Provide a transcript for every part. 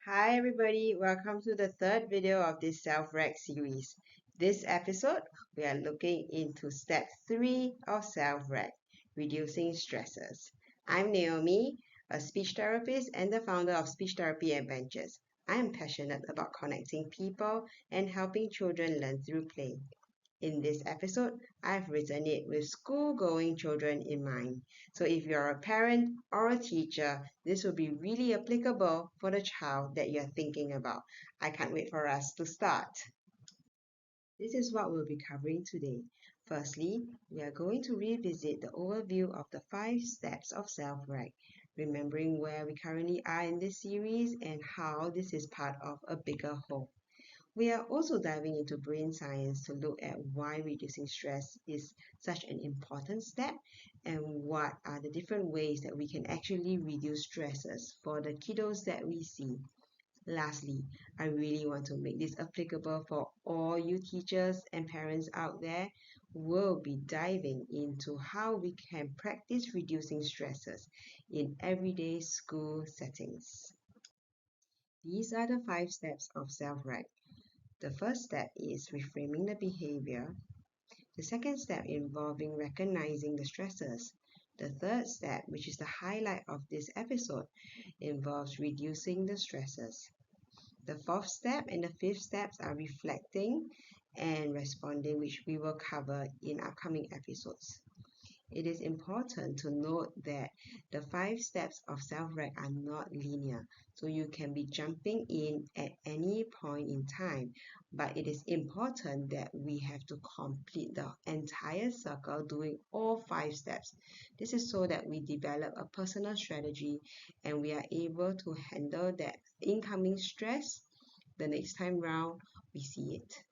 Hi everybody, welcome to the third video of this Self-reg series. This episode, we are looking into step 3 of Self-reg, reducing stressors. I'm Naomi, a speech therapist and the founder of Speech Therapy Adventures. I am passionate about connecting people and helping children learn through play. In this episode, I've written it with school-going children in mind. So if you're a parent or a teacher, this will be really applicable for the child that you're thinking about. I can't wait for us to start. This is what we'll be covering today. Firstly, we are going to revisit the overview of the 5 steps of self-reg, remembering where we currently are in this series and how this is part of a bigger whole. We are also diving into brain science to look at why reducing stress is such an important step and what are the different ways that we can actually reduce stresses for the kiddos that we see. Lastly, I really want to make this applicable for all you teachers and parents out there. We'll be diving into how we can practice reducing stresses in everyday school settings. These are the 5 steps of self-reg. The first step is reframing the behavior. The second step involving recognizing the stressors. The third step, which is the highlight of this episode, involves reducing the stresses. The fourth step and the fifth steps are reflecting and responding, which we will cover in upcoming episodes. It is important to note that the 5 steps of self-reg are not linear, so you can be jumping in at any point in time, but it is important that we have to complete the entire circle doing all 5 steps. This is so that we develop a personal strategy and we are able to handle that incoming stress the next time round we see it.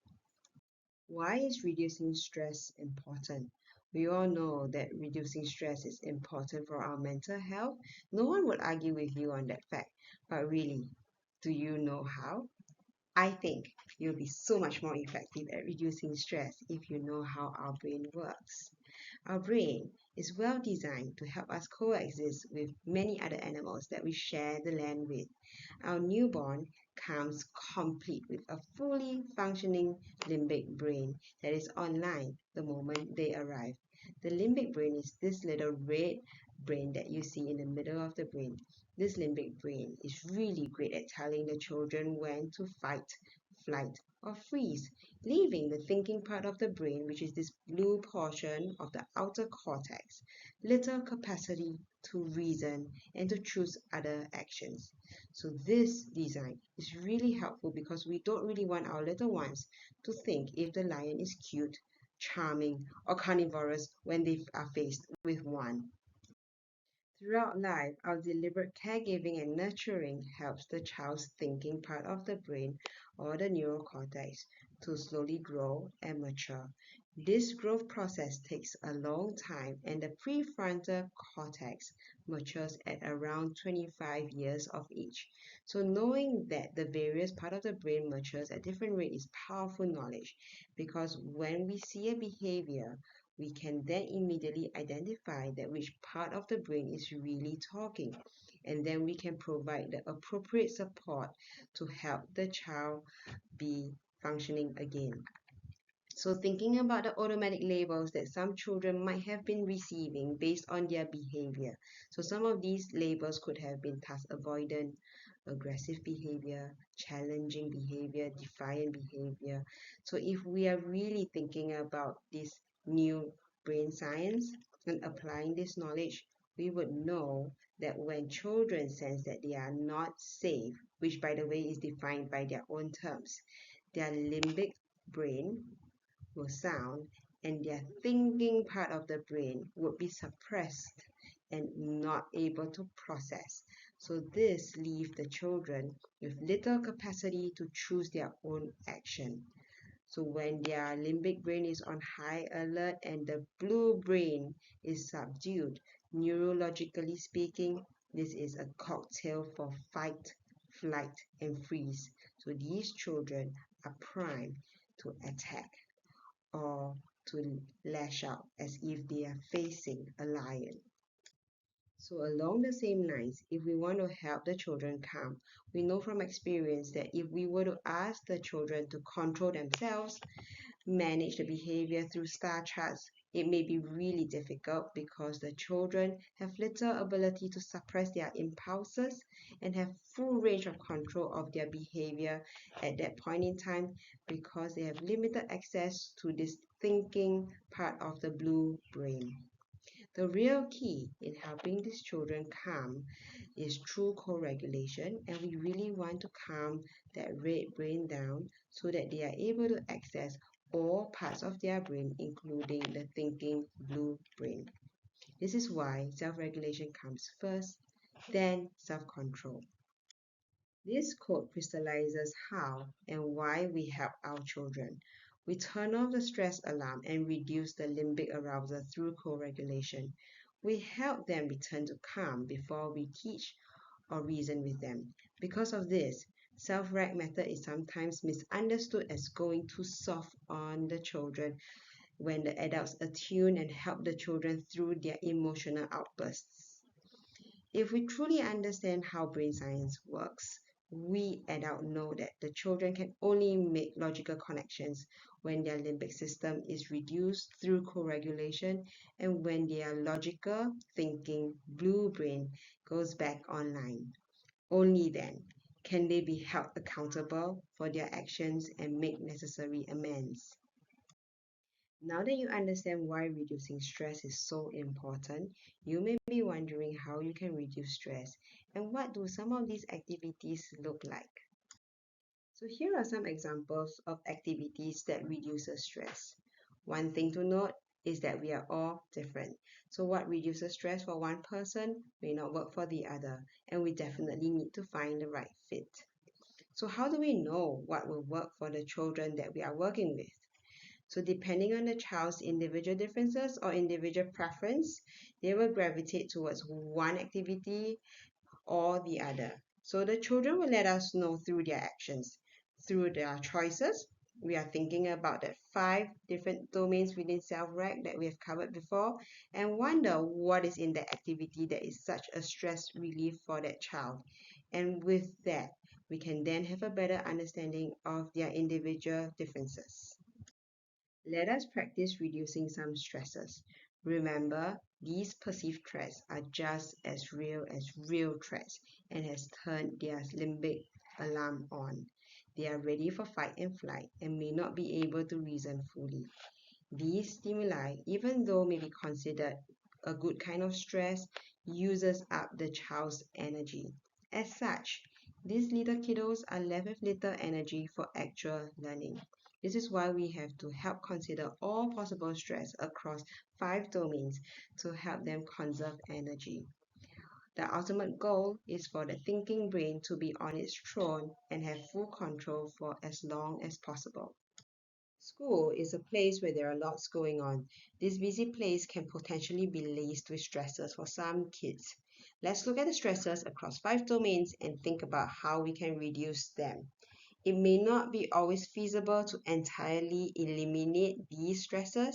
Why is reducing stress important? We all know that reducing stress is important for our mental health. No one would argue with you on that fact. But really, do you know how? I think you'll be so much more effective at reducing stress if you know how our brain works. Our brain is well designed to help us coexist with many other animals that we share the land with. Our newborn comes complete with a fully functioning limbic brain that is online the moment they arrive. The limbic brain is this little red brain that you see in the middle of the brain. This limbic brain is really great at telling the children when to fight, flight, or freeze, leaving the thinking part of the brain, which is this blue portion of the outer cortex, little capacity to reason and to choose other actions. So this design is really helpful because we don't really want our little ones to think if the lion is cute, charming, or carnivorous when they are faced with one. Throughout life, our deliberate caregiving and nurturing helps the child's thinking part of the brain or the neural cortex to slowly grow and mature. This growth process takes a long time and the prefrontal cortex matures at around 25 years of age. So knowing that the various part of the brain matures at different rate is powerful knowledge because when we see a behavior, we can then immediately identify that which part of the brain is really talking, and then we can provide the appropriate support to help the child be functioning again. So thinking about the automatic labels that some children might have been receiving based on their behavior. So some of these labels could have been task avoidant, aggressive behavior, challenging behavior, defiant behavior. So if we are really thinking about this new brain science and applying this knowledge, we would know that when children sense that they are not safe, which by the way is defined by their own terms, their limbic brain will sound and their thinking part of the brain would be suppressed and not able to process. So this leaves the children with little capacity to choose their own action. So when their limbic brain is on high alert and the blue brain is subdued, neurologically speaking, this is a cocktail for fight, flight, and freeze. So these children are primed to attack or to lash out as if they are facing a lion. So along the same lines, if we want to help the children calm, we know from experience that if we were to ask the children to control themselves, manage the behavior through star charts, it may be really difficult because the children have little ability to suppress their impulses and have full range of control of their behavior at that point in time because they have limited access to this thinking part of the blue brain. The real key in helping these children calm is through co-regulation, and we really want to calm that red brain down so that they are able to access all parts of their brain, including the thinking blue brain. This is why self-regulation comes first, then self-control. This quote crystallizes how and why we help our children. We turn off the stress alarm and reduce the limbic arousal through co-regulation. We help them return to calm before we teach or reason with them. Because of this, self-reg method is sometimes misunderstood as going too soft on the children when the adults attune and help the children through their emotional outbursts. If we truly understand how brain science works, we adults know that the children can only make logical connections when their limbic system is reduced through co-regulation and when their logical thinking blue brain goes back online. Only then can they be held accountable for their actions and make necessary amends. Now that you understand why reducing stress is so important, you may be wondering how you can reduce stress and what do some of these activities look like. So here are some examples of activities that reduces stress. One thing to note is that we are all different. So what reduces stress for one person may not work for the other, and we definitely need to find the right fit. So how do we know what will work for the children that we are working with? So depending on the child's individual differences or individual preference, they will gravitate towards one activity or the other. So the children will let us know through their actions, through their choices. We are thinking about the 5 different domains within self-reg that we have covered before and wonder what is in that activity that is such a stress relief for that child. And with that, we can then have a better understanding of their individual differences. Let us practice reducing some stresses. Remember, these perceived threats are just as real threats and has turned their limbic alarm on. They are ready for fight and flight and may not be able to reason fully. These stimuli, even though may be considered a good kind of stress, uses up the child's energy. As such, these little kiddos are left with little energy for actual learning. This is why we have to help consider all possible stress across 5 domains to help them conserve energy. The ultimate goal is for the thinking brain to be on its throne and have full control for as long as possible. School is a place where there are lots going on. This busy place can potentially be laced with stressors for some kids. Let's look at the stressors across 5 domains and think about how we can reduce them. It may not be always feasible to entirely eliminate these stressors,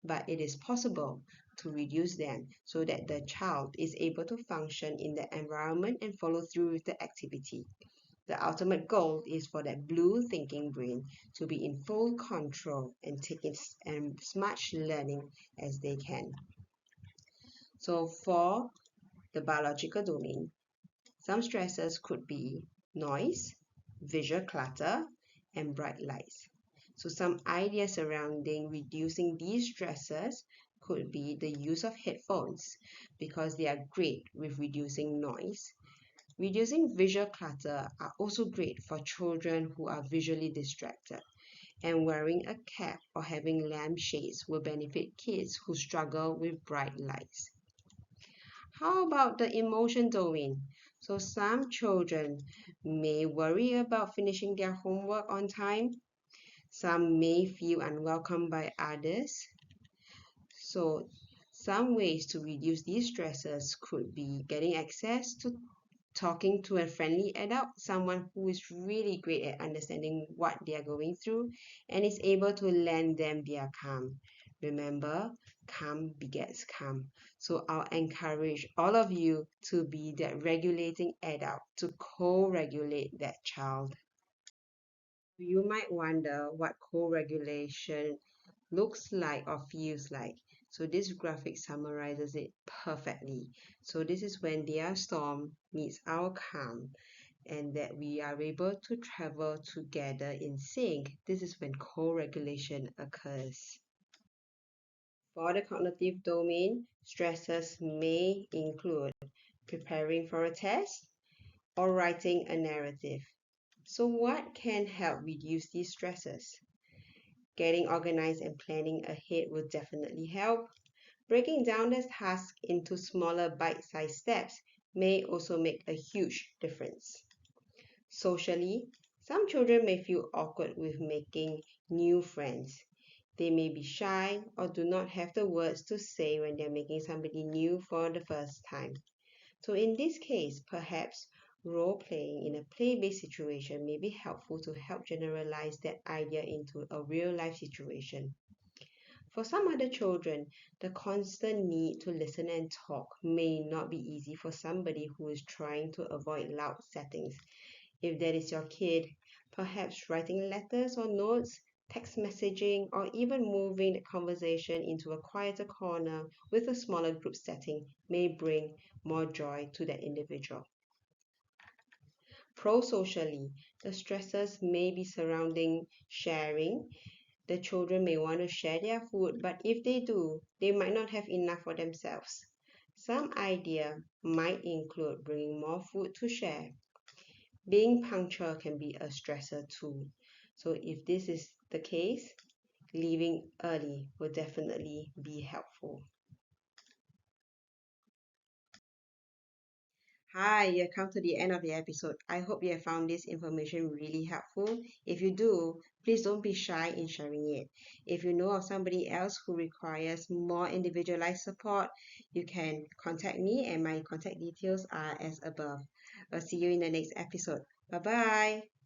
but it is possible to reduce them so that the child is able to function in the environment and follow through with the activity. The ultimate goal is for that blue thinking brain to be in full control and take as much learning as they can. So for the biological domain, some stressors could be noise, visual clutter, and bright lights. So some ideas surrounding reducing these stressors could be the use of headphones because they are great with reducing noise. Reducing visual clutter are also great for children who are visually distracted, and wearing a cap or having lampshades will benefit kids who struggle with bright lights. How about the emotion domain? So some children may worry about finishing their homework on time. Some may feel unwelcome by others. So some ways to reduce these stresses could be getting access to talking to a friendly adult, someone who is really great at understanding what they are going through and is able to lend them their calm. Remember, calm begets calm. So I'll encourage all of you to be that regulating adult, to co-regulate that child. You might wonder what co-regulation looks like or feels like. So this graphic summarizes it perfectly. So this is when their storm meets our calm and that we are able to travel together in sync. This is when co-regulation occurs. For the cognitive domain, stresses may include preparing for a test or writing a narrative. So what can help reduce these stresses? Getting organized and planning ahead will definitely help. Breaking down the task into smaller bite-sized steps may also make a huge difference. Socially, some children may feel awkward with making new friends. They may be shy or do not have the words to say when they're making somebody new for the first time. So in this case, perhaps role playing in a play-based situation may be helpful to help generalize that idea into a real life situation. For some other children, the constant need to listen and talk may not be easy for somebody who is trying to avoid loud settings. If that is your kid, perhaps writing letters or notes, text messaging, or even moving the conversation into a quieter corner with a smaller group setting may bring more joy to that individual. Pro-socially, the stresses may be surrounding sharing. The children may want to share their food, but if they do, they might not have enough for themselves. Some idea might include bringing more food to share. Being punctual can be a stressor too. So if this is the case, leaving early will definitely be helpful. Hi, you have come to the end of the episode. I hope you have found this information really helpful. If you do, please don't be shy in sharing it. If you know of somebody else who requires more individualized support, you can contact me and my contact details are as above. I'll see you in the next episode. Bye bye.